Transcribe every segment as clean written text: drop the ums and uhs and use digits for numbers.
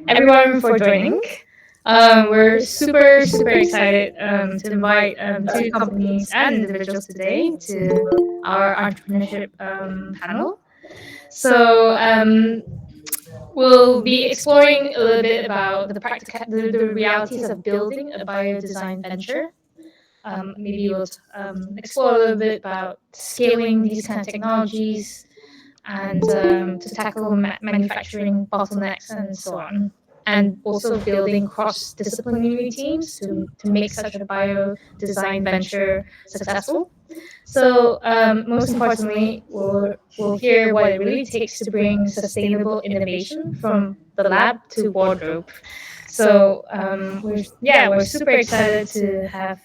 everyone for joining. We're super excited to invite two companies and individuals today to our entrepreneurship panel. So we'll be exploring a little bit about the realities of building a biodesign venture. Maybe we'll explore a little bit about scaling these kind of technologies and to tackle manufacturing bottlenecks and so on. And also building cross-disciplinary teams to make such a bio-design venture successful. So most importantly, we'll hear what it really takes to bring sustainable innovation from the lab to wardrobe. So we're super excited to have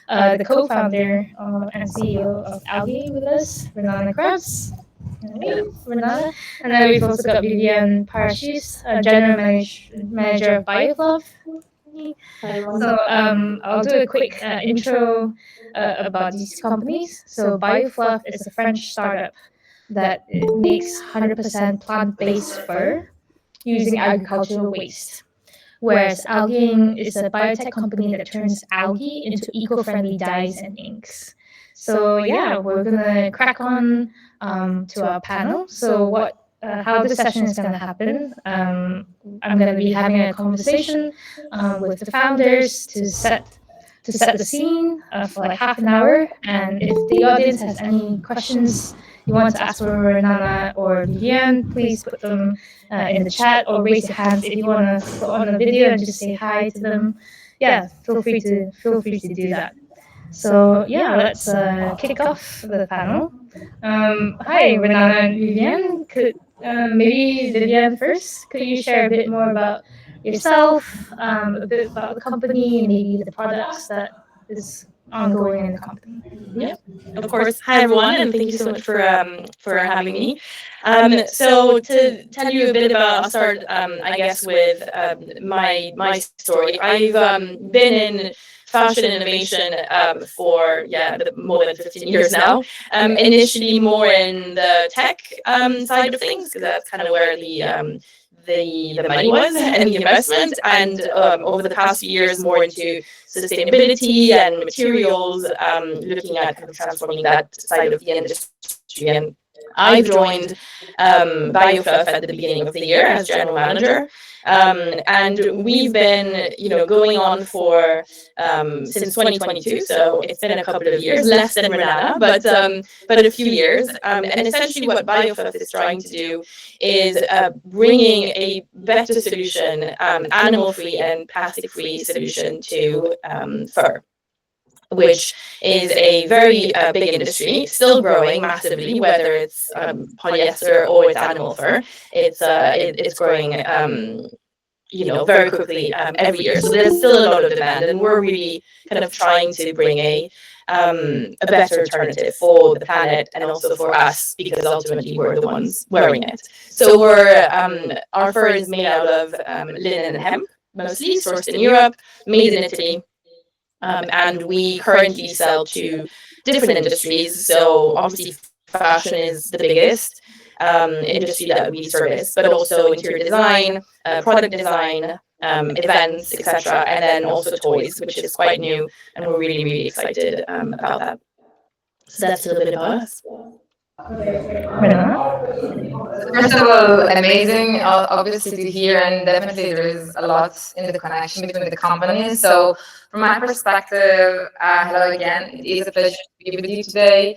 the co-founder and CEO of 𝗙𝘀𝘀𝗵𝗶ecie with us, Renana Krebs. Renana. And then we've also got Viviane Paraschiv, General Manager of Biofluff. So I'll do a quick intro about these companies. So Biofluff is a French startup that makes 100% plant-based fur using agricultural waste. Whereas 𝗙𝘀𝘀𝗵𝗶ecie is a biotech company that turns algae into eco-friendly dyes and inks. So yeah, we're gonna crack on to our panel. So how this session is gonna happen? I'm gonna be having a conversation with the founders to set the scene for like half an hour. And if the audience has any questions you want to ask for Renana or Viviane, please put them in the chat or raise your hands if you want to put on a video and just say hi to them. Yeah, feel free to do that. So yeah, let's kick off the panel. Hi, Renana and Viviane. Could maybe Viviane first? Could you share a bit more about yourself, a bit about the company, maybe the products that is ongoing in the company? Yeah, of course. Hi, everyone, and thank you so much for having me. So to tell you a bit about, I'll start, I guess, with my story. I've been in fashion innovation for more than 15 years now. Initially more in the tech side of things, because that's kind of where the money was and the investment, and over the past few years more into sustainability and materials, looking at kind of transforming that side of the industry. And I've joined Biofluff at the beginning of the year as general manager, and we've been, going on for since 2022. So it's been a couple of years, less than Renana, but a few years. And essentially, what Biofluff is trying to do is bringing a better solution, animal-free and plastic-free solution to fur, which is a very big industry, still growing massively, whether it's polyester or it's animal fur. It's growing, very quickly every year. So there's still a lot of demand, and we're really kind of trying to bring a better alternative for the planet and also for us, because ultimately we're the ones wearing it. So our fur is made out of linen and hemp, mostly sourced in Europe, made in Italy. And we currently sell to different industries. So obviously fashion is the biggest industry that we service, but also interior design, product design, events, etc. And then also toys, which is quite new, and we're really excited about that. So that's a little bit about us. First of all, amazing, obviously, to hear, and definitely there is a lot in the connection between the companies. So from my perspective, hello again, it is a pleasure to be with you today.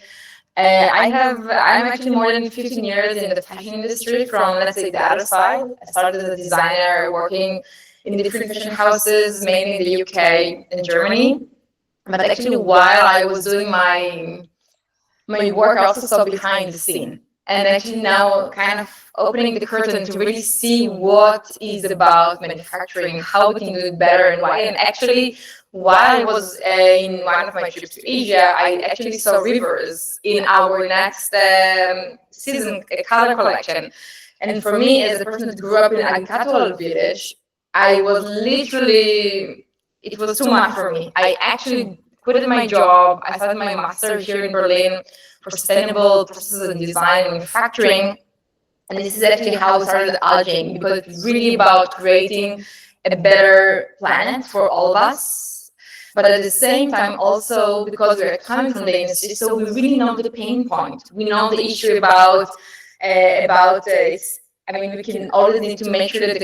I'm actually more than 15 years in the fashion industry from, let's say, the other side. I started as a designer working in different fashion houses, mainly in the UK and Germany. But actually, while I was doing my work, I also saw behind the scene. And actually now kind of opening the curtain to really see what is about manufacturing, how we can do it better, and why. And actually, while I was in one of my trips to Asia, I actually saw rivers in our next season color collection. And for me, as a person that grew up in an agricultural village, it was too much for me. I actually quit my job. I started my master here in Berlin for sustainable processes and design and manufacturing. And this is actually how we started algaing, because it's really about creating a better planet for all of us. But at the same time, also because we're coming from the industry, so we really know the pain point. We know the issue about I mean, we can always need to make sure that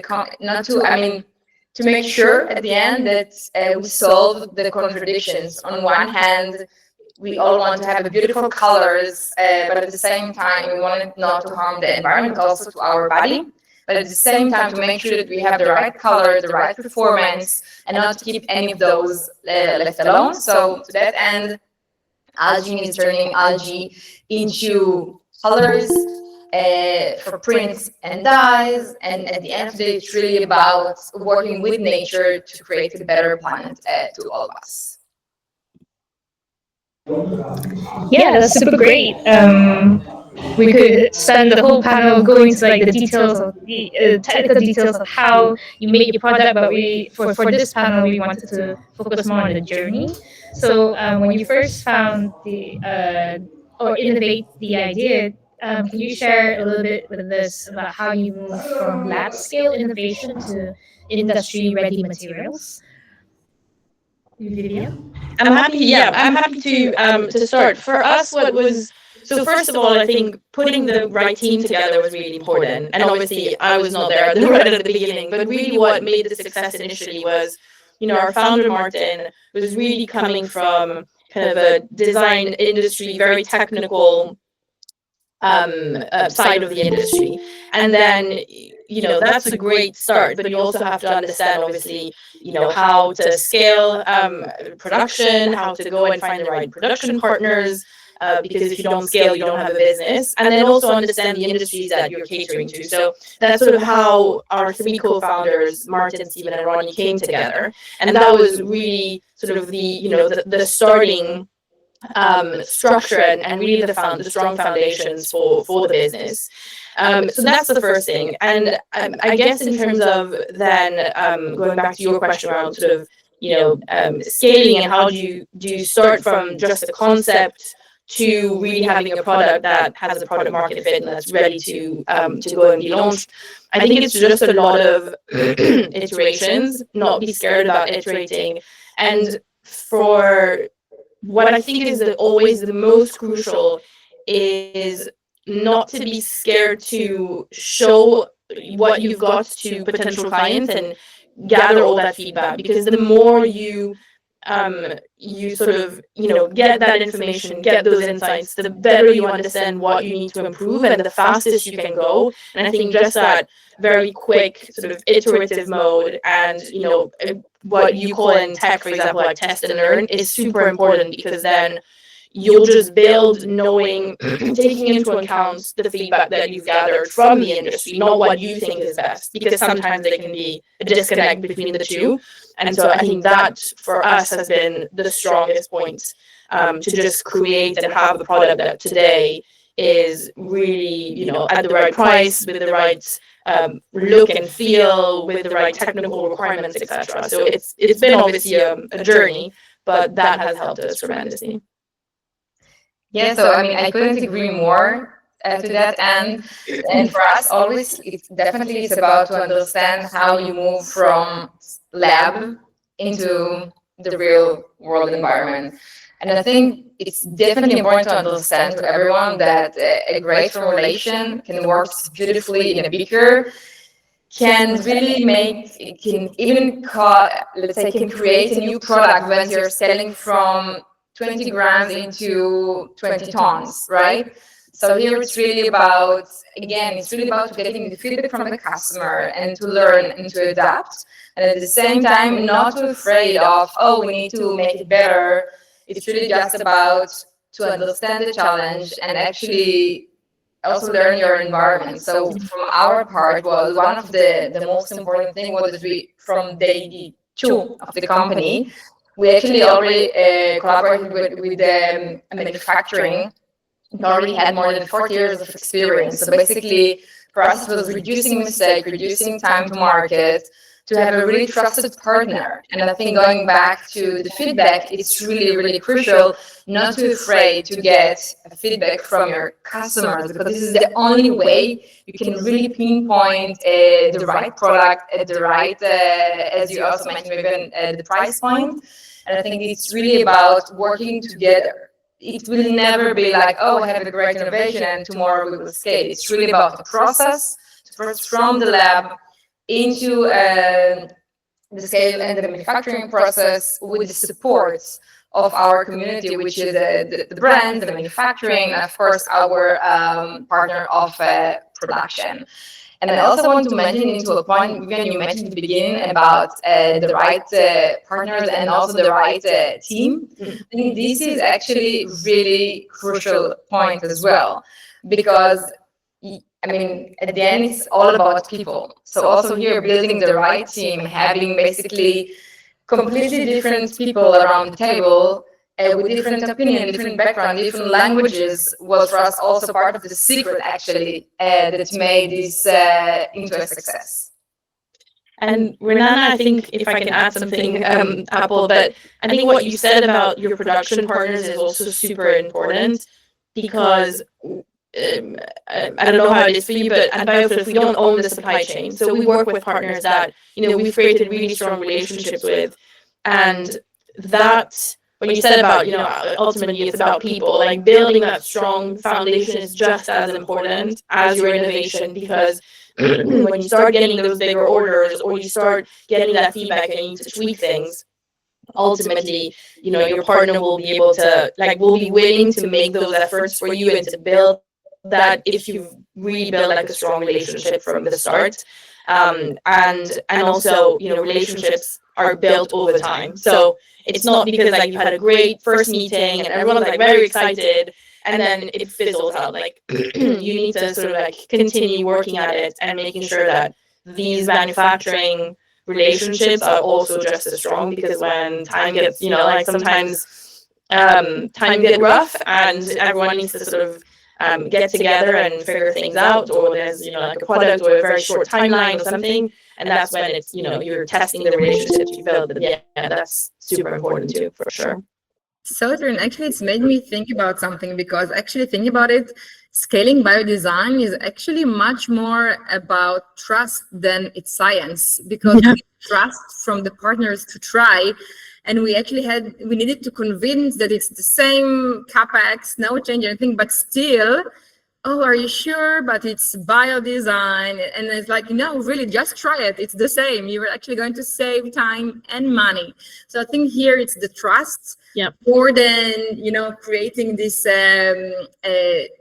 to make sure at the end that we solve the contradictions. On one hand, we all want to have beautiful colors, but at the same time, we want it not to harm the environment, also to our body. But at the same time, to make sure that we have the right color, the right performance, and not to keep any of those left alone. So to that end, algae is turning algae into colors for prints and dyes. And at the end of the day, it's really about working with nature to create a better planet to all of us. Yeah, that's super great. We could spend the whole panel going to like the details of the technical details of how you make your product, but for this panel we wanted to focus more on the journey. So when you first found or innovate the idea, can you share a little bit with us about how you moved from lab scale innovation to industry ready materials? Viviane? I'm happy to start. For us, what was so first of all, I think putting the right team together was really important. And obviously, I was not there right at the beginning. But really, what made the success initially was, our founder Martin was really coming from kind of a design industry, very technical side of the industry, and then that's a great start, but you also have to understand obviously how to scale production, how to go and find the right production partners, because if you don't scale, you don't have a business, and then also understand the industries that you're catering to. So that's sort of how our three co-founders, Martin, Steven, and Ronnie, came together, and that was really sort of the starting structure and really the strong foundations for the business. So that's the first thing. And I guess in terms of then going back to your question around sort of scaling, and how do you start from just the concept to really having a product that has a product market fit and that's ready to go and be launched. I think it's just a lot of iterations, not be scared about iterating. And for what I think is always the most crucial is not to be scared to show what you've got to potential clients and gather all that feedback, because the more you sort of get that information, get those insights, the better you understand what you need to improve and the fastest you can go. And I think just that very quick sort of iterative mode and what you call in tech, for example, like test and learn, is super important, because then you'll just build knowing, taking into account the feedback that you've gathered from the industry, not what you think is best, because sometimes there can be a disconnect between the two. And so I think that for us has been the strongest point, to just create and have a product that today is really, at the right price, with the right look and feel, with the right technical requirements, etc. So it's been obviously a journey, but that has helped us tremendously. Yeah, so I mean, I couldn't agree more to that end. And for us, always, it's definitely about to understand how you move from lab into the real world environment. And I think it's definitely important to understand to everyone that a great formulation can work beautifully in a beaker, can really can create a new product when you're selling from 20 grams into 20 tons, right? So here it's really about, again, getting the feedback from the customer and to learn and to adapt. And at the same time, not too afraid of, we need to make it better. It's really just about to understand the challenge and actually also learn your environment. So from our part, was one of the most important thing was that we, from day 2 of the company, we actually already collaborated with the manufacturing. We already had more than 40 years of experience. So basically, for us, it was reducing mistake, reducing time to market, to have a really trusted partner. And I think going back to the feedback, it's really, really crucial not to be afraid to get feedback from your customers, because this is the only way you can really pinpoint the right product at the right, as you also mentioned, maybe the price point. And I think it's really about working together. It will never be like, oh, I have a great innovation and tomorrow we will scale. It's really about the process, first from the lab into the scale and the manufacturing process with the support of our community, which is the brand, the manufacturing, and of course our partner of production. And I also want to mention into a point, Viviane, you mentioned at the beginning about the right partners and also the right team. I think this is actually really crucial point as well, because I mean, at the end, it's all about people. So also here, building the right team, having basically completely different people around the table with different opinion, different background, different languages was for us also part of the secret, actually, that made this into a success. And Renana, I think if I can add something, Apple, but I think what you said about your production partners is also super important, because I don't know how it is for you, but at Biofluff, we don't own the supply chain. So we work with partners that, we've created really strong relationships with. And that, when you said about, ultimately it's about people, like building that strong foundation is just as important as your innovation, because when you start getting those bigger orders, or you start getting that feedback and you need to tweak things, ultimately, your partner will be able to, will be willing to make those efforts for you and to build that if you really build a strong relationship from the start. And also, relationships are built over time. So it's not because you've had a great first meeting and everyone's very excited and then it fizzles out. You need to sort of continue working at it and making sure that these manufacturing relationships are also just as strong, because when time gets, sometimes time gets rough and everyone needs to sort of get together and figure things out, or there's a product or a very short timeline or something, and that's when it's you're testing the relationships you build. But yeah, that's super important too, for sure. So actually, it's made me think about something, because actually thinking about it, scaling biodesign is actually much more about trust than it's science, because we trust from the partners to try. And we actually needed to convince that it's the same CapEx, no change, anything, but still, oh, are you sure? But it's biodesign. And it's no, really, just try it. It's the same. You're actually going to save time and money. So I think here it's the trust more than, creating this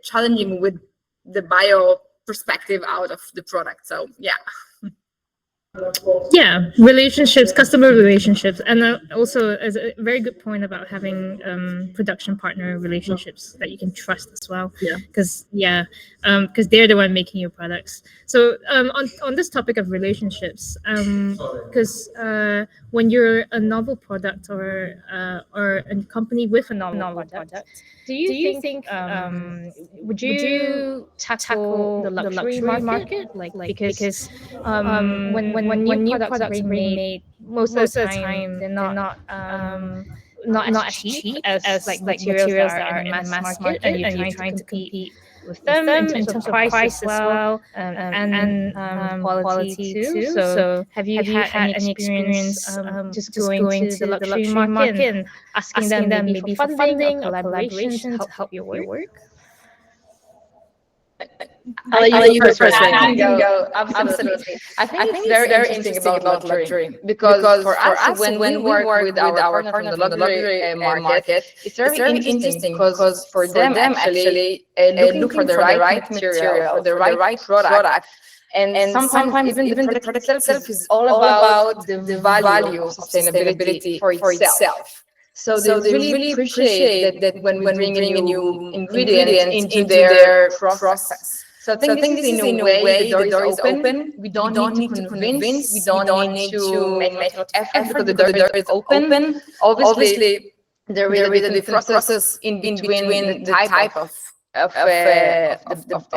challenging with the bio perspective out of the product. So, yeah. Yeah, relationships, customer relationships, and also as a very good point about having production partner relationships that you can trust as well. Because they're the one making your products. So on this topic of relationships, because when you're a novel product or a company with a novel product, do you think would you tackle the luxury market because when new products are being made, most of the time they're not as cheap as materials that are in the mass market, and you're trying to compete with them in terms of price as well, and quality too. So have you had any experience just going to the luxury market and asking them maybe for funding or collaboration to help your work? I'll let you go first. Absolutely. I think it's very interesting about luxury, because for us, when we work with our partners in the luxury market, it's very interesting because for them actually looking for the right material, for the right product. And sometimes even the product itself is all about the value of sustainability for itself. So they really appreciate that when we bring a new ingredient into their process. So I think this is in a way the door is open. We don't need to convince. We don't need to make effort because the door is open. Obviously, there will be the process in between the type of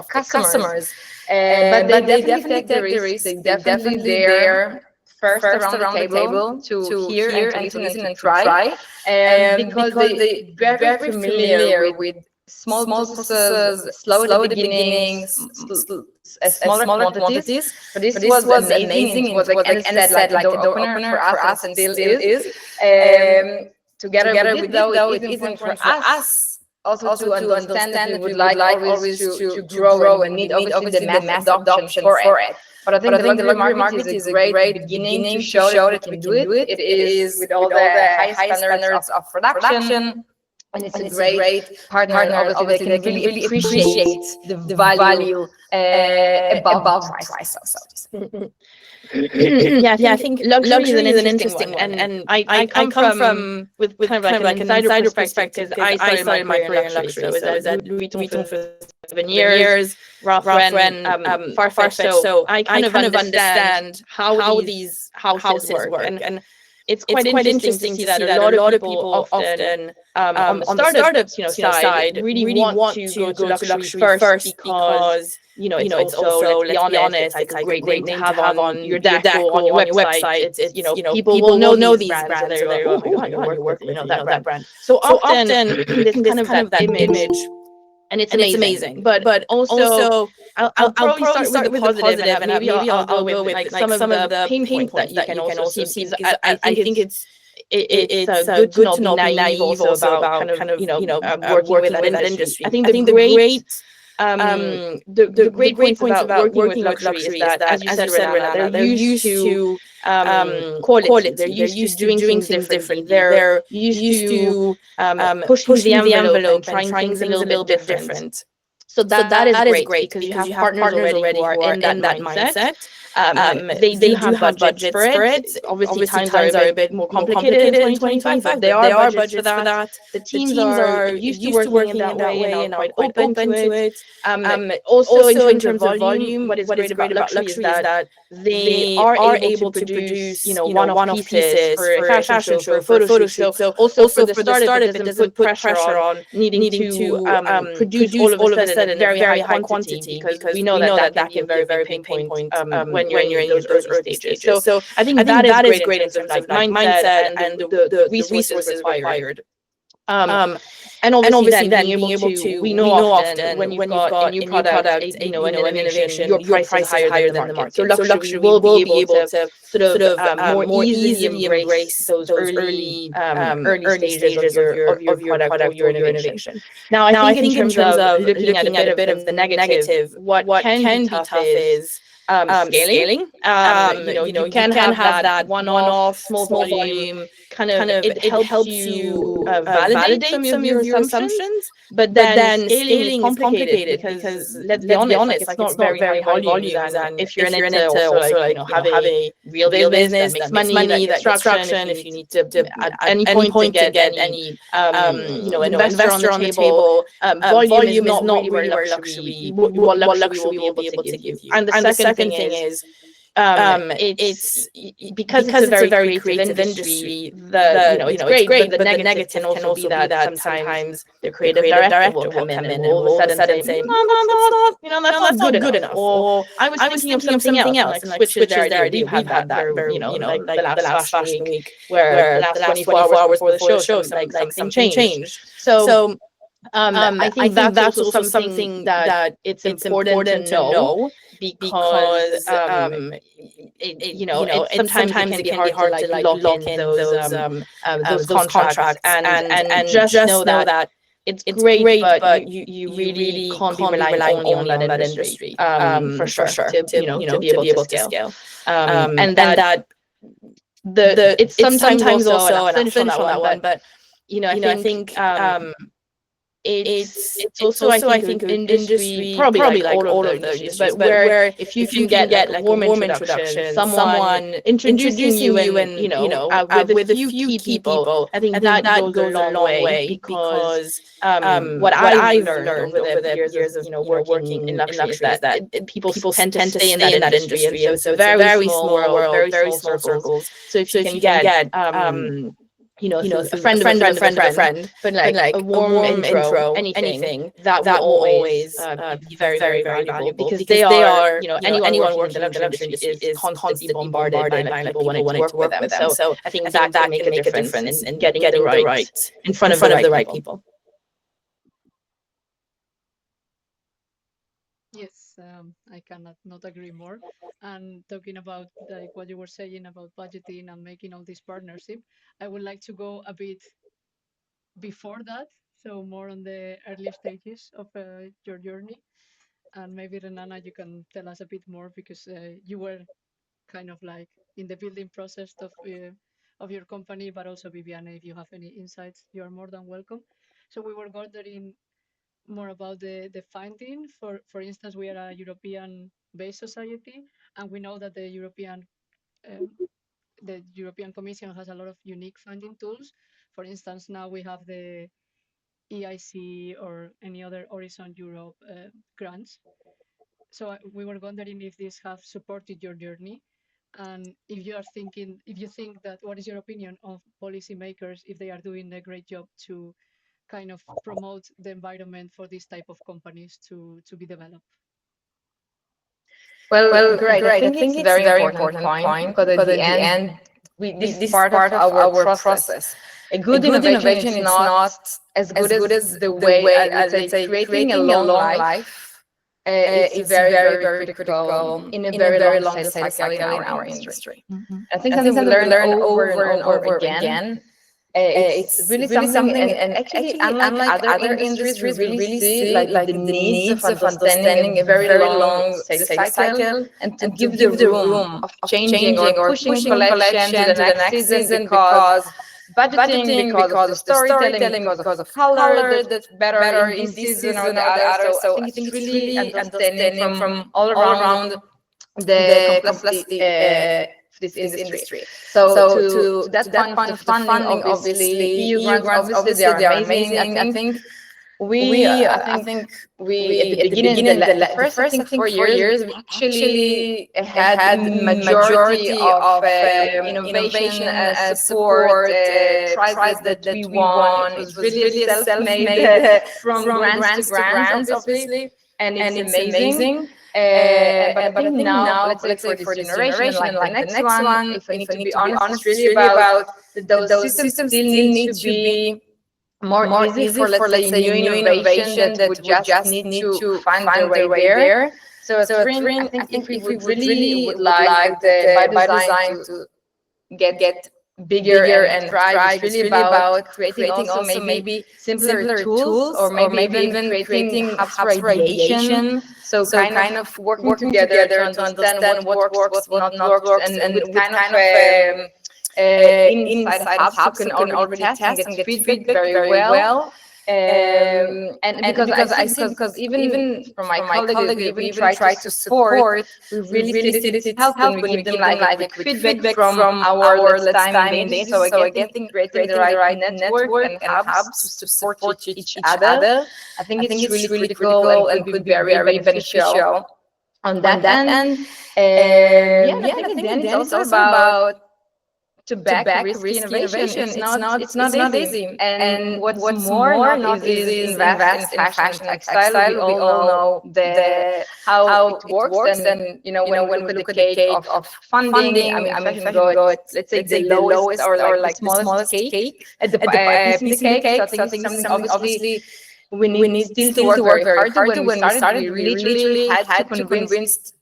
customers. But they definitely take the risk. They definitely dare first around the table to hear and to listen and try, because they're very familiar with small processes, slow at the beginning, smaller quantities. But this was amazing. It was like Anna said, like a door opener for us, and still is. Together with it, though, it isn't for us also to understand that we would like always to grow and need obviously the mass adoption for it. But I think the luxury market is a great beginning to show that we can do it. It is with all the high standards of production. And it's a great partner, obviously, they can really appreciate the value above price. Yeah, I think luxury is an interesting one. And I come from with kind of like an insider perspective. I started my career in luxury. So I was at Louis Vuitton for 7 years, Ralph Lauren, Farfetch. So I kind of understand how these houses work. And it's quite interesting to see that a lot of people often on the startup side really want to go to luxury first because it's also, let's be honest, it's a great name to have on your deck or on your website. It's people will know these brands. They're like, oh my god, you work with that brand. So often there's kind of that image, and it's amazing. But also I'll probably start with the positive, and maybe I'll go with like some of the pain points that you can also see. Because I think it's good to not be naive also about kind of working with that industry. I think the great points about working with luxury is that, as you said, Renana, they're used to quality. They're used to doing things differently. They're used to pushing the envelope and trying things a little bit different. So that is great because you have partners already who are in that mindset. They do have budgets for it. Obviously, times are a bit more complicated in 2025, but there are budgets for that. The teams are used to working in that way and are quite open to it. Also, in terms of volume, what is great about luxury is that they are able to produce one-off pieces for a fashion show, for a photo shoot. So also for the startup, it doesn't put pressure on needing to produce all of a sudden a very high quantity, because we know that can be a very pain point when you're in those early stages. So I think that is great in terms of like mindset and the resources required. And obviously then being able to, we know often when you've got a new product, an innovation, your price is higher than the market. So luxury will be able to sort of more easily embrace those early stages of your product or your innovation. Now, I think in terms of looking at a bit of the negative, what can be tough is scaling. You can have that one-off small volume. Kind of it helps you validate some of your assumptions, but then scaling is complicated because let's be honest, it's not very high volume. And if you're in it to also have a real business that makes money, that traction, if you need to at any point to get any investor on the table, volume is not really where luxury will be able to give you. And the second thing is, it's because it's a very creative industry. It's great, but the negative can also be that sometimes the creative director will come in and all of a sudden say, no, that's not good enough. Or I was thinking of something else, and like switches their idea. We've had that like the last fashion week where the last 24 hours before the show, something changed. So I think that's also something that it's important to know, because it sometimes it can be hard to like lock in those contracts and just know that it's great, but you really can't be relying only on that industry for sure to be able to scale. And that it's sometimes also, and I'll finish on that one, but I think it's also I think industry, probably like all of the industries, but where if you can get like a warm introduction, someone introducing you and with a few key people, I think that goes a long way, because what I've learned over the years of working in luxury is that people tend to stay in that industry, and so it's a very small world, very small circles. So if you can get a friend of a friend, but like a warm intro, anything that will always be very, very valuable, because they are, anyone working in the luxury industry is constantly bombarded by people wanting to work with them. So I think that can make a difference in getting the right in front of the right people. Yes, I cannot not agree more. And talking about like what you were saying about budgeting and making all this partnership, I would like to go a bit before that, so more on the early stages of your journey. And maybe Renana, you can tell us a bit more, because you were kind of like in the building process of your company, but also Viviane, if you have any insights, you are more than welcome. So we were wondering more about the finding. For instance, we are a European-based society, and we know that um, the European Commission has a lot of unique funding tools. For instance, now we have the EIC or any other Horizon Europe grants. So we were wondering if these have supported your journey, and if you think that, what is your opinion of policymakers, if they are doing a great job to kind of promote the environment for this type of companies to be developed? Well, great. I think it's a very important point, because at the end, this is part of our process. A good innovation is not as good as the way, let's say, creating a long life. It's very, very critical in a very long sales cycle in our industry. I think something we learn over and over again. It's really something, and actually, unlike other industries, we really see like the needs of understanding a very long sales cycle, and to give the room of changing or pushing collection to the next season, because budgeting, because of the storytelling, because of color that's better in this season or the other. So I think it's really understanding from all around the complexity this industry. So to that point of funding, obviously EU grants, obviously they are amazing. I think we at the beginning, the first I think 4 years, we actually had majority of innovation support prizes that we won. It was really self-made from grants to grants, obviously, and it's amazing. But I think now, let's say for this generation and like the next one, if I need to be honest, it's really about those systems still need to be more easy for, let's say, new innovation that would just need to find their way there. So I think if we really would like the Biodesign to get bigger and thrive, it's really about creating also maybe simpler tools, or maybe even creating hubs for ideation. So kind of working together to understand what works, what not works, and with kind of inside of hubs who can already test and get feedback very well. And because even from my colleagues, we even try to support. We really see this help when we give them like a quick feedback from our, let's time in this. So again, creating the right network and hubs to support each other. I think it's really critical and could be very beneficial on that end. And I think at the end it's also about to back risky innovation. It's not easy. And what's more not easy is invest in fashion and textile. We all know how it works. And when we look at the cake of funding, I mean, fashion go at, let's say, the lowest or like the smallest cake at the piece in the cake. So I think it's something obviously we need still to work very hard to. When we started, we literally had to convince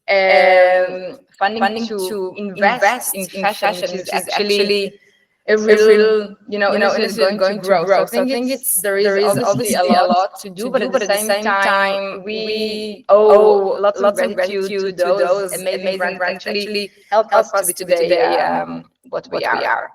funding to invest in fashion, which is actually a real, industry is going to grow. So I think there is obviously a lot to do, but at the same time, we owe lots of gratitude to those amazing brands that actually helped us to be today what we are.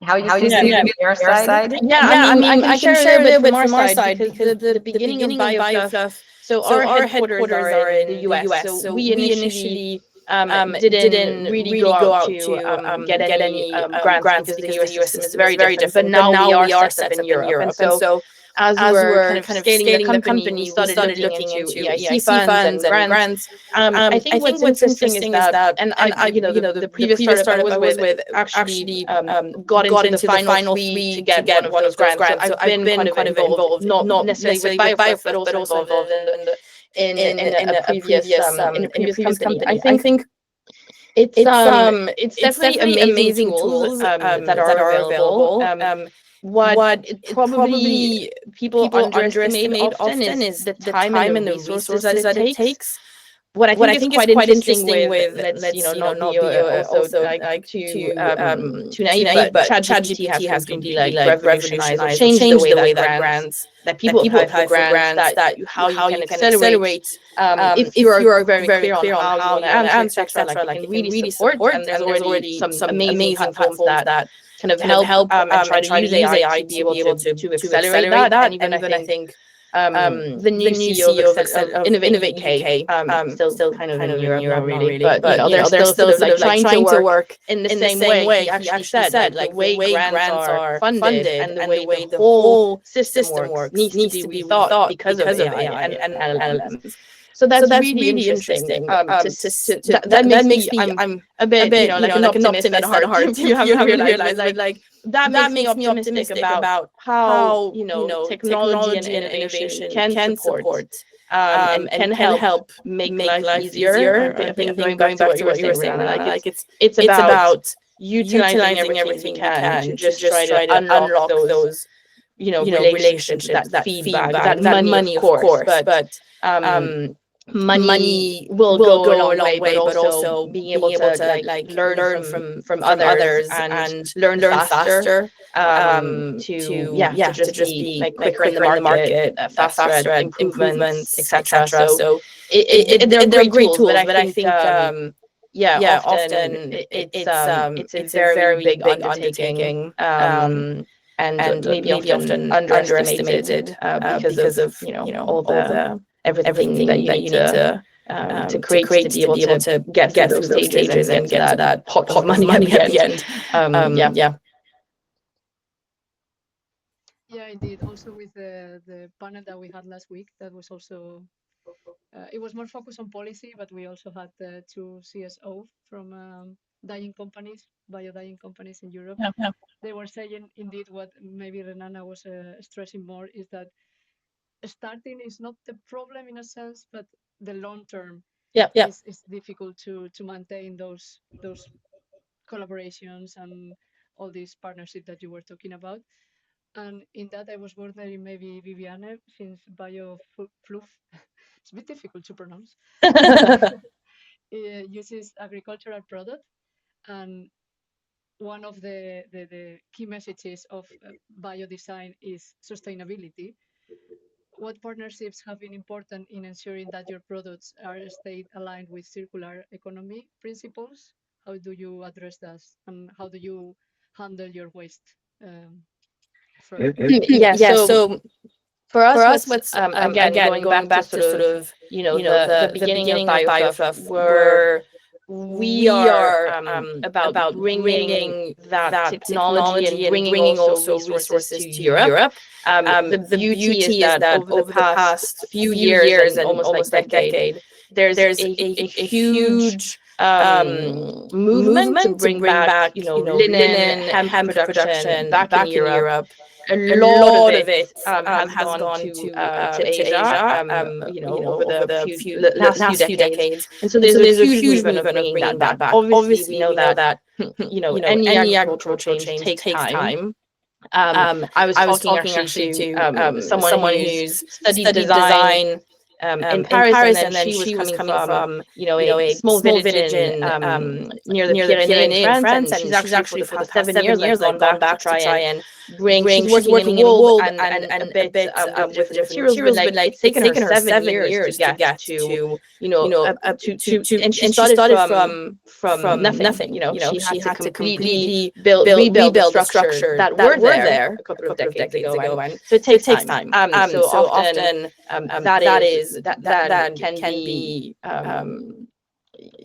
How you see it from your side? I mean, I can share a little bit from our side, because the beginning of Biofluff, so our headquarters are in the US. So we initially didn't really go out to get any grants, because the US system is very different. But now we are set up in Europe. And so as we were kind of scaling the company, we started looking into EIC funds and grants. I think what's interesting is that, and the previous startup I was with actually got into the final three to get one of those grants. So I've been kind of involved, not necessarily with Biofluff, but also involved in a previous company. I think it's definitely amazing tools that are available. What probably people underestimate often is the time and the resources that it takes. What I think is quite interesting with let's not be also like too naive, but ChatGPT has completely like revolutionized or changed the way that grants that people apply for grants, that how you can accelerate if you are very clear on how you want to answer, etc. Like it can really support. And there's already some amazing platforms that kind of help and try to use AI to be able to accelerate that. And even I think the new CEO of Innovate UK, still kind of in Europe, not really, but they're still sort of like trying to work in the same way. He actually said like the way grants are funded and the way the whole system works needs to be rethought because of AI and LLMs. So that's really interesting. That makes me I'm a bit like an optimist at heart. If you haven't realized, like that makes me optimistic about how technology and innovation can support and can help make life easier. I think going back to what you were saying, like it's about utilizing everything we can to just try to unlock those relationships, that feedback, that money, of course, but money will go a long way, but also being able to like learn from others and learn faster to just be like quicker in the market, faster at improvements, etc. So they're great tools, but I think often it's a very big undertaking, and maybe often underestimated because of all the everything that you need to create to be able to get through those stages and get to that pot of money at the end. Yeah, indeed. Also with the panel that we had last week, that was also it was more focused on policy, but we also had two CSO from dyeing companies, bio-dyeing companies in Europe. They were saying indeed what maybe Renana was stressing more is that starting is not the problem in a sense, but the long term is difficult to maintain those collaborations and all these partnerships that you were talking about. And in that, I was wondering maybe Viviane, since Biofluff, it's a bit difficult to pronounce, uses agricultural product, and one of the key messages of biodesign is sustainability. What partnerships have been important in ensuring that your products are stayed aligned with circular economy principles? How do you address that, and how do you handle your waste? So for us, what's again going back to sort of the beginning of Biofluff, we are about bringing that technology and bringing also resources to Europe. The beauty is that over the past few years and almost like decade, there's a huge movement to bring back linen, hemp production back in Europe. A lot of it has gone to Asia, over the last few decades. And so there's a huge movement of bringing that back. Obviously, we know that any agricultural change takes time. I was talking actually to someone who's studied design in Paris, and then she was coming from a small village near the Pyrenees in France, and she's actually for the past 7 years gone back to try and bring. She's working in wool and a bit with different materials, but like it's taken her 7 years to get to and she started from nothing. She had to completely rebuild the structures that were there a couple of decades ago, and so it takes time. So often that can be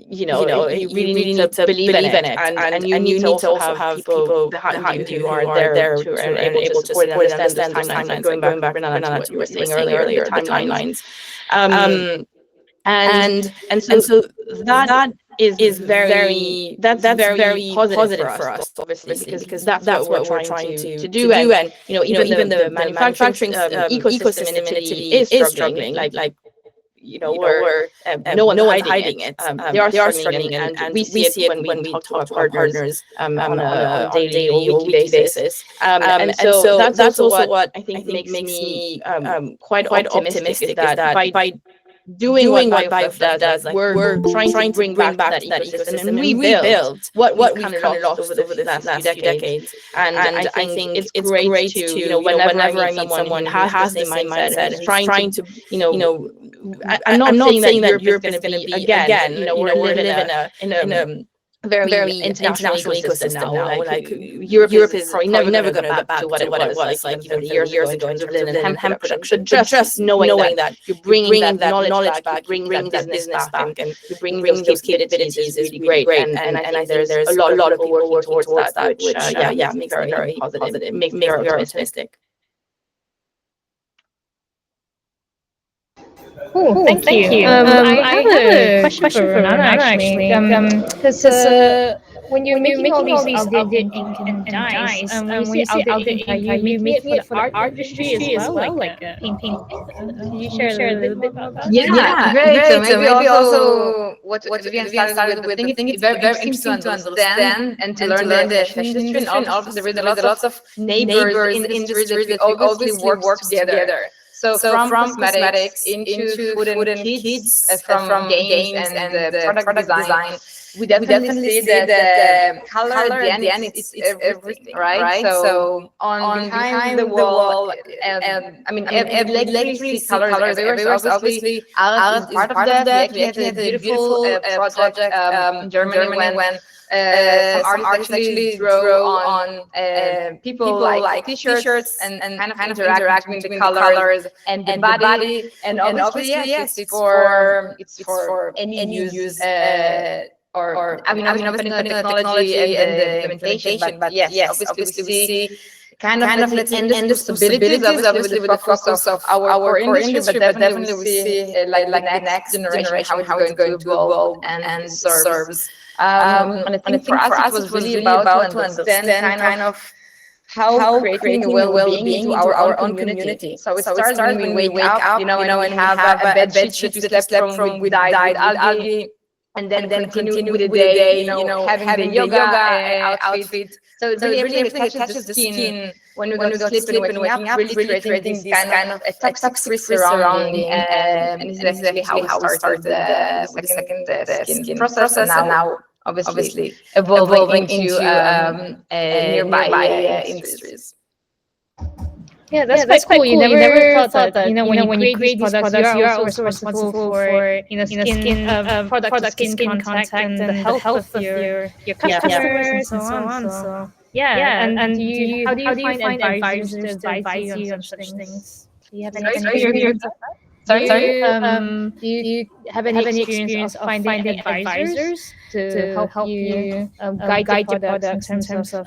you really need to believe in it, and you need to also have people behind you who are there to and able to support and understand those timelines. Going back, Renana, to what you were saying earlier, the timelines. And so that is very positive for us, obviously, because that's what we're trying to do. And even the manufacturing ecosystem in Italy is struggling. We're no one's hiding it. They are struggling, and we see it when we talk to our partners on a daily or weekly basis. And so that's also what I think makes me quite optimistic, is that by doing what Biofluff does, we're trying to bring back that ecosystem and rebuild what we kind of lost over the last few decades. And I think it's great to, whenever I meet someone who has the same mindset, and is trying to, I'm not saying that Europe is going to be again, we're living in a very international ecosystem now. Like Europe is probably never going to go back to what it was like even 30 years ago in terms of hemp production. Just knowing that you're bringing that knowledge back, you bring that business back, and you bring those capabilities is really great. And I think there's a lot of people working towards that, which makes me very positive, makes me very optimistic. Cool, thank you. I have a question for Renana, actually. Because when you're making all these outdated ink and dyes, when you say outdated ink, you make it for the art industry as well, like painting. Can you share a little bit about that? Yeah, great. So maybe also what Viviane started with, I think it's very interesting to understand and to learn the fashion industry. And also there is a lot of neighbors in industries that we obviously work together. So from cosmetics into food and kids, from games and the product design, we definitely see that color at the end is everything, right? So on behind the wall, I mean, literally see colors everywhere. So obviously, art is part of that. We actually had a beautiful project in Germany when some artists actually draw on people like t-shirts and kind of interact between the colors and the body. And obviously, yes, it's for any use. Or I mean, depending on the technology and the implementation, but yes, obviously we see kind of endless possibilities, obviously with the focus of our core industry, but definitely we see like the next generation, how it's going to evolve and serves. And I think for us it was really about to understand kind of how creating a well-being into our own community. So it starts when we wake up, and we have a bed sheet to sleep from with dyed algae. And then continue with the day, having the yoga outfit. So really everything attaches the skin when we go to sleep and waking up, really creating this kind of a toxic-free surrounding. And this is exactly how we started the second skin process, and now obviously evolving into nearby industries. Yeah, that's quite cool. You never thought that, when you create these products, you are also responsible for, skin skin contact and the health of your customers and so on. So and how do you find advisors to advise you on such things? Do you have any experience of that? Sorry? Do you have any experience of finding advisors to help you guide the products in terms of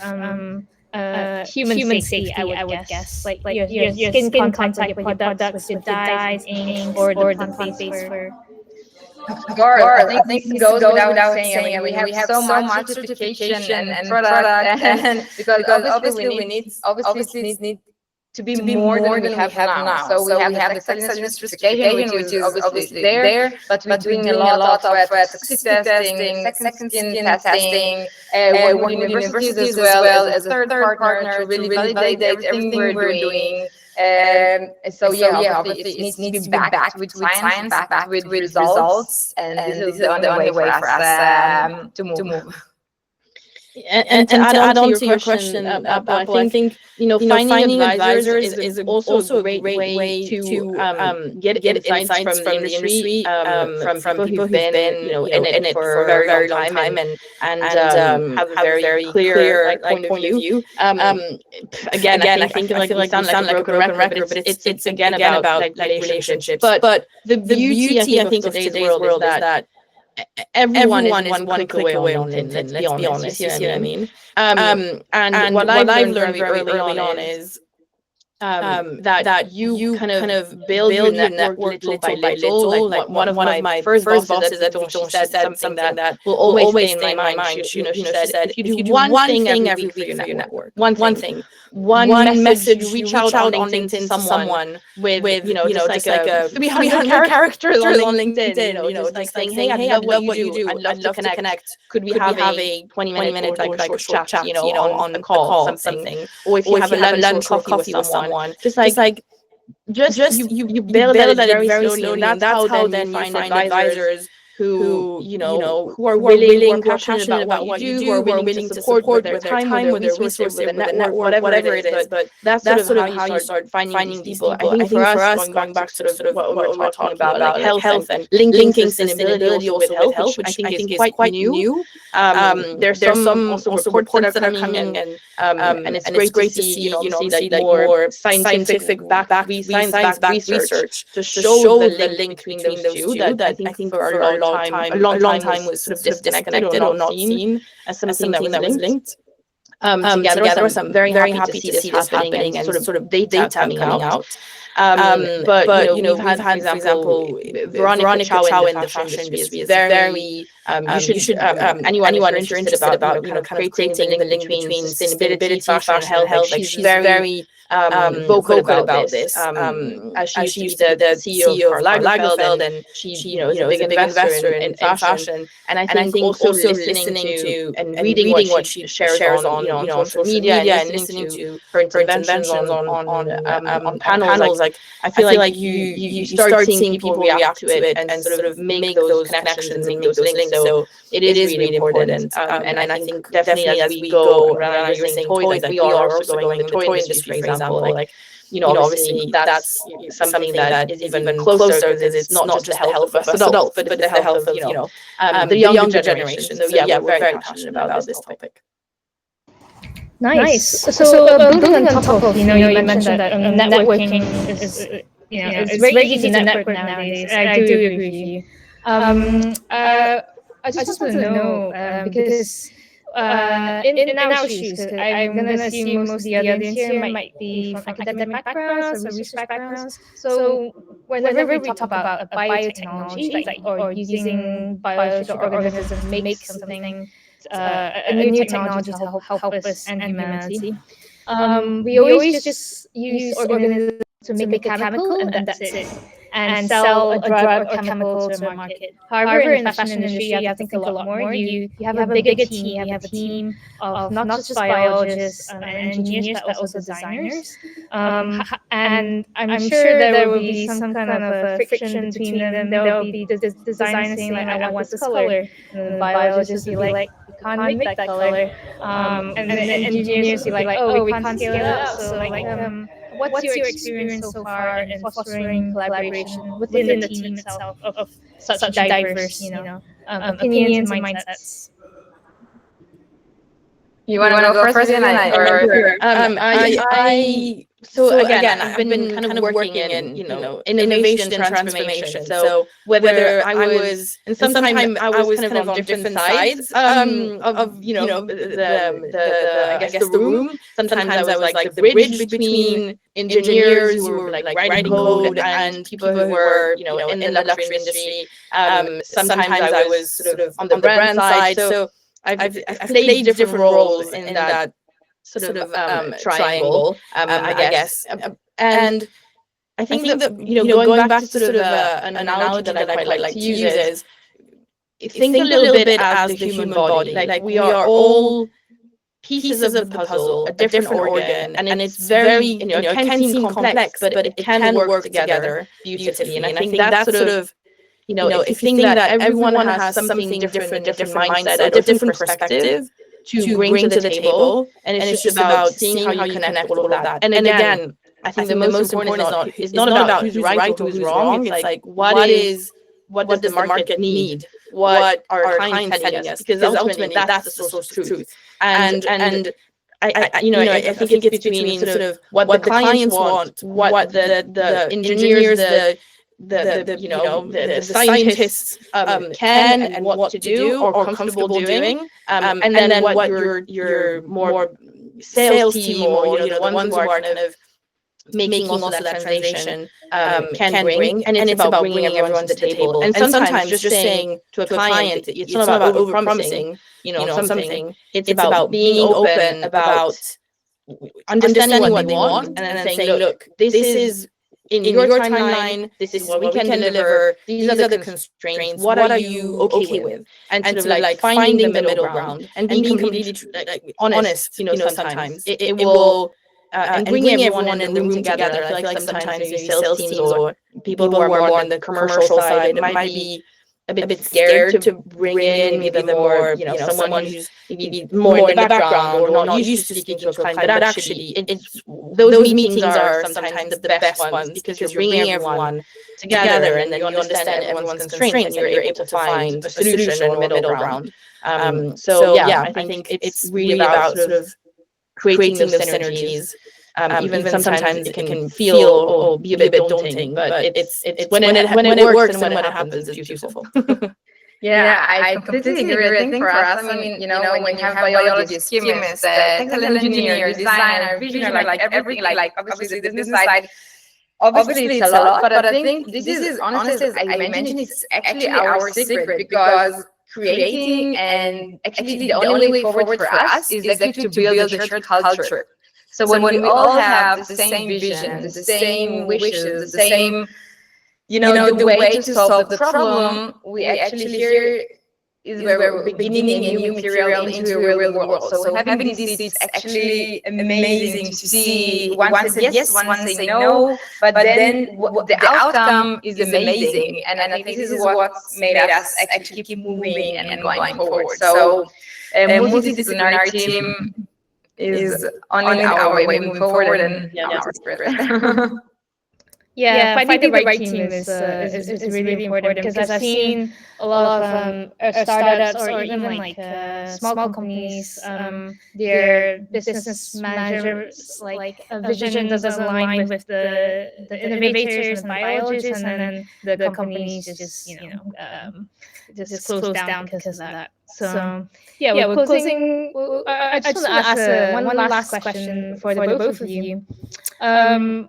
human safety, I would guess. Like your skin contact with your products, with the dyes, ink, or the plant-based for. Of course, I think this goes without saying. I mean, we have so much certification and product, and because obviously we need to be more than we have now. So we have the Savian certification, which is obviously there, but we're doing a lot of toxicity testing, second skin testing, working with universities as well as a third partner to really validate everything we're doing. So obviously it needs to be backed with science, backed with results, and this is the only way for us to move. And to add on to your question, I think finding advisors is also a great way to get insights from the industry, from people who've been in it for a very long time and have a very clear point of view. Again, I feel like we sound like a broken record, but it's again about relationships. But the beauty, I think, of today's world is that everyone is one click away on LinkedIn. Let's be honest. You see what I mean? And what I've learned very early on is that you kind of build your network little by little. Like one of my first bosses at Viviane, she said something that will always stay in my mind. She said, if you do one thing every week for your network, one thing, one message, you reach out on LinkedIn to someone with just like a 300 characters on LinkedIn, just like saying, hey, I love what you do. I'd love to connect. Could we have a 20-minute like short chat, on a call, something, or if you have a lunch or coffee with someone, just you build it very slowly, and that's how then you find advisors who who are willing, who are passionate about what you do, who are willing to support with their time, with their resources, with the network, whatever it is. But that's sort of how you start finding these people. I think for us, going back to sort of what we were talking about, like health and linking sustainability also with health, which I think is quite new. There's some also reports that are coming, and it's great to see, obviously, like more scientific backed research to show the link between those two. That I think for a long time was sort of disconnected or not seen as something that was linked together. So I'm very happy to see this happening and sort of data coming out. But we've had, for example, Veronica Chow in the fashion industry is very. You should anyone if you're interested about kind of creating the link between sustainability, fashion, and health. Like she's very vocal about this. As she used to be the CEO for 𝗙𝗀𝘀𝗁𝗏, and she is a big investor in fashion. And I think also listening to and reading what she shares on social media and listening to her interventions on panels. Like I feel like you start seeing people react to it and sort of make those connections and make those links. So it is really important. And I think definitely as we go, and you're saying toys, like we are also going in the toy industry, for example, like obviously that's something that is even closer because it's not just the health of us adults, but it's the health of the younger generation. So yeah, we're very passionate about this topic. Nice. So building on top of, you mentioned that networking is, it's very easy to network nowadays. I do agree with you. I just want to know, because in our shoes, I'm going to assume most of the audience here might be from academic backgrounds or research backgrounds. So whenever we talk about a biotechnology, or using biological organisms to make something, a new technology to help us and humanity, we always just use organisms to make a chemical, and that's it, and sell a drug or chemical to a market. However, in the fashion industry, you have to think a lot more. You have a bigger team. You have a team of not just biologists and engineers, but also designers. And I'm sure there will be some kind of a friction between them. There will be the designer saying, like, I want this color. And the biologists will be like, we can't make that color. And the engineers will be like, oh, we can't scale it up. So, what's your experience so far in fostering collaboration within the team itself of such diverse, opinions and mindsets? You want to go first, So again, I've been kind of working in innovation and transformation. So whether I was, and sometimes I was kind of on different sides of the I guess the room. Sometimes I was like the bridge between engineers who were like writing code and people who were in the luxury industry. Sometimes I was sort of on the brand side. So I've played different roles in that sort of triangle, I guess. And I think that going back to sort of an analogy that I quite like to use is think a little bit as the human body. Like we are all pieces of the puzzle, a different organ, and it's very it can seem complex, but it can work together beautifully. And I think that's sort of if you think that everyone has something different mindset, a different perspective to bring to the table, and it's just about seeing how you connect all of that. And again, I think the most important is not about who's right or who's wrong. It's like what does the market need? What are clients telling us? Because ultimately that's the source of truth. And I think it's between sort of what the clients want, what the engineers, the scientists can and what to do or comfortable doing, and then what your more sales team or the ones who are kind of making also that translation can bring, and it's about bringing everyone to the table. And sometimes just saying to a client, it's not about over-promising, something. It's about being open about understanding what they want, and then saying, look, this is in your timeline, this is what we can deliver, these are the constraints, what are you okay with? And sort of like finding the middle ground and being completely honest, sometimes it will, and bringing everyone in the room together. I feel like sometimes maybe sales teams or people who are more on the commercial side might be a bit scared to bring in maybe the more, someone who's maybe more in the background or not used to speaking to a client. But actually, those meetings are sometimes the best ones because you're bringing everyone together and then you understand everyone's constraints and you're able to find a solution or middle ground. So yeah, I think it's really about sort of creating those synergies. Even sometimes it can feel or be a bit daunting, but it's when it works and when it happens, it's beautiful. Yeah, I completely agree. I think for us, I mean, when you have biologists, chemists, technical engineers, designer, visionary, like everything, like obviously the business side, obviously it's a lot, but I think this is, honestly, as I mentioned, it's actually our secret, because creating and actually the only way forward for us is actually to build a shared culture. So when we all have the same vision, the same wishes, the same, the way to solve the problem, we actually here is where we're beginning a new material into a real world. So having these seeds actually amazing to see. One says yes, one says no, but then the outcome is amazing. And I think this is what made us actually keep moving and going forward. So a multidisciplinary team is only our way moving forward and our spirit. Yeah, finding the right team is really important, because I've seen a lot of startups or even like small companies, their business managers like a vision doesn't align with the innovators and the biologists, and then the companies just close down because of that. So yeah, we're closing. I just want to ask one last question for the both of you.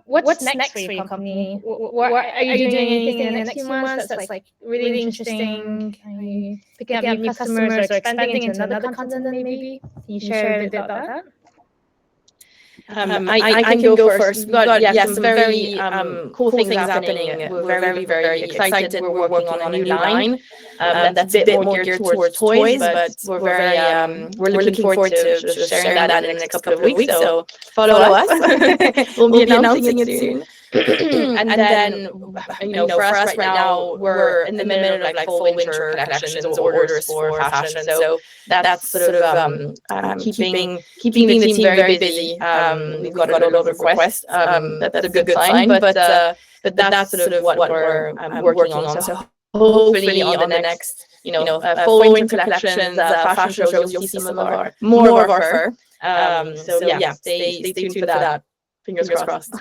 What's next for your company? What are you doing anything in the next few months that's like really interesting? Are you picking up new customers or expanding into another continent maybe? Can you share a bit about that? I can go first. We've got some very cool things happening. We're very, very excited. We're working on a new line that's a bit more geared towards toys, but we're looking forward to sharing that in the next couple of weeks. So follow us. We'll be announcing it soon. And then, for us right now, we're in the middle of like fall winter collections or orders for fashion. So that's sort of keeping the team very busy. We've got a lot of requests. That's a good sign. But that's sort of what we're working on. So hopefully on the next, fall winter collections, fashion shows, you'll see some of more of our fur. So yeah, stay tuned for that. Fingers crossed.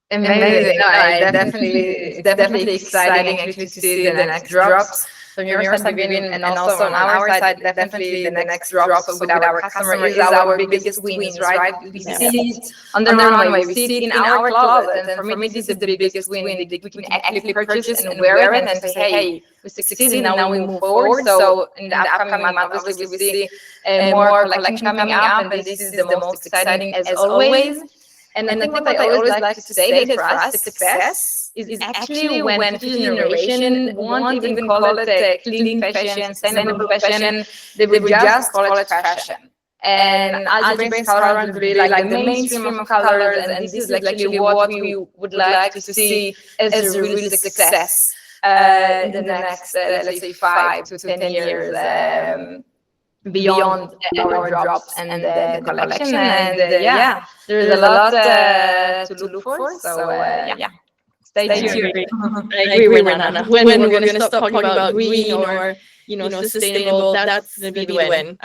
Amazing. No, it's definitely exciting actually to see the next drops. So on your side, Viviane, and also on our side, definitely the next drops with our customer is our biggest wins, right? We see it on the runway, we see it in our closet, and for me, this is the biggest win. We can actually purchase and wear it and say, hey, we succeeded, now we move forward. So in the upcoming month, obviously, we see more collection coming up, and this is the most exciting as always. And I think what I always like to say that for us, success is actually when future generation won't even call it clean fashion, sustainable fashion, they would just call it fashion. And algae-based colors would be like the mainstream of colors, and this is actually what we would like to see as a real success in the next, let's say, 5 to 10 years. Beyond our drops and the collection, and there's a lot to look for. So stay tuned. I agree with Renana. When we're going to stop talking about green or sustainable, that's going to be the win.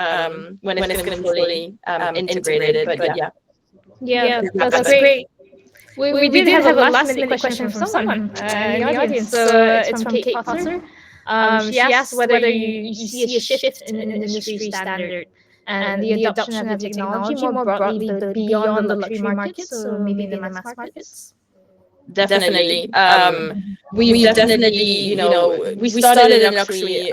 When it's going to be fully integrated. But yeah, that's great. We did have a last-minute question from someone in the audience. So it's from Kate Potter. She asked whether you see a shift in industry standard and the adoption of the technology more broadly beyond the luxury markets, so maybe in the mass markets. Definitely. We've definitely, we started in luxury,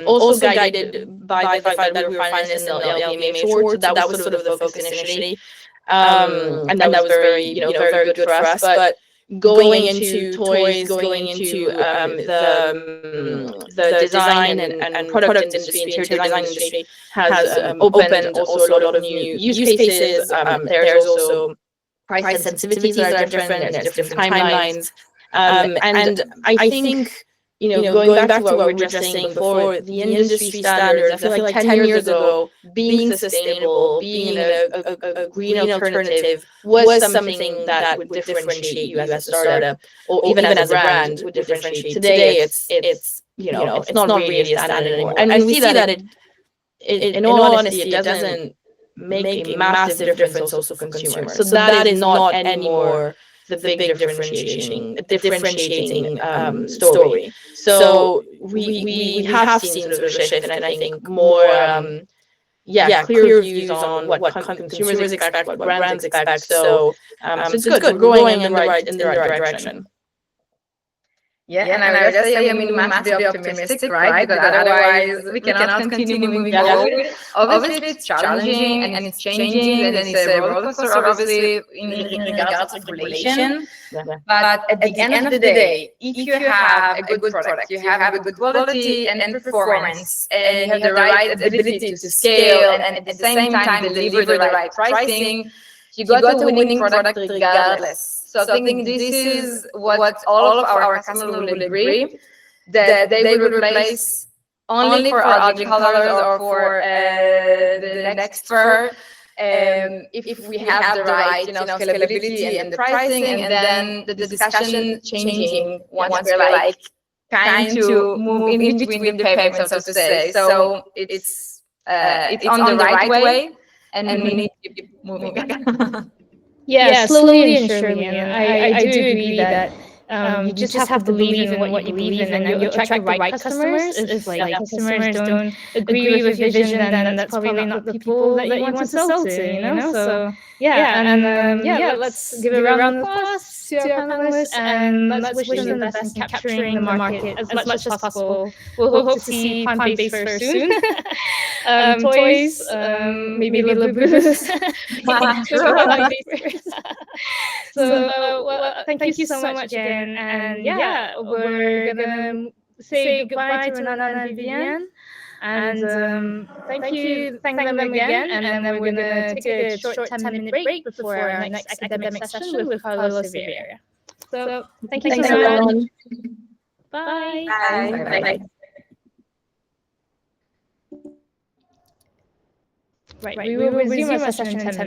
also guided by the fact that we were finalists in the LVMH award. So that was sort of the focus initially. And that was very, very good for us. But going into toys, going into the design and product industry, interior design industry has opened also a lot of new use cases. There's also price sensitivities that are different. There's different timelines. And I think, going back to what we were just saying before, the industry standards, I feel like 10 years ago, being sustainable, being a green alternative was something that would differentiate you as a startup, or even as a brand would differentiate. Today, it's not really a standard anymore. And we see that in all honesty, it doesn't make a massive difference also for consumers. So that is not anymore the big differentiating story. So we have seen sort of a shift, and I think more clear views on what consumers expect, what brands expect. So it's good. We're going in the right direction. Yeah, and I would just say, we must be optimistic, right? Because otherwise we cannot continue moving forward. Obviously, it's challenging and it's changing, and it's a roller coaster, obviously, in regards to regulation. But at the end of the day, if you have a good product, you have a good quality and performance, and you have the right ability to scale, and at the same time deliver the right pricing, you got a winning product regardless. So I think this is what all of our customers will agree, that they will replace only for Argent colors or for the next fur, if we have the right scalability and the pricing, and then the discussion changing once we're like trying to move in between the pavements, so to say. So it's on the right way, and we need to keep moving. Yeah, slowly and surely. And I do agree that you just have to believe in what you believe in, and you'll attract the right customers. If like customers don't agree with your vision, then that's probably not the people that you want to sell to, So let's give a round of applause to our panelists, and let's wish them the best in capturing the market as much as possible. We'll hope to see plant-based fur soon. Toys, maybe Le Bruce. So, thank you so much again. And we're gonna say goodbye to Renana and Viviane. And thank them again. And then we're gonna take a short 10-minute break before our next academic session with 𝗙𝗲𝘀𝗁𝗏. So thank you so much. Bye. Bye. Right, we will resume our session in 10 minutes.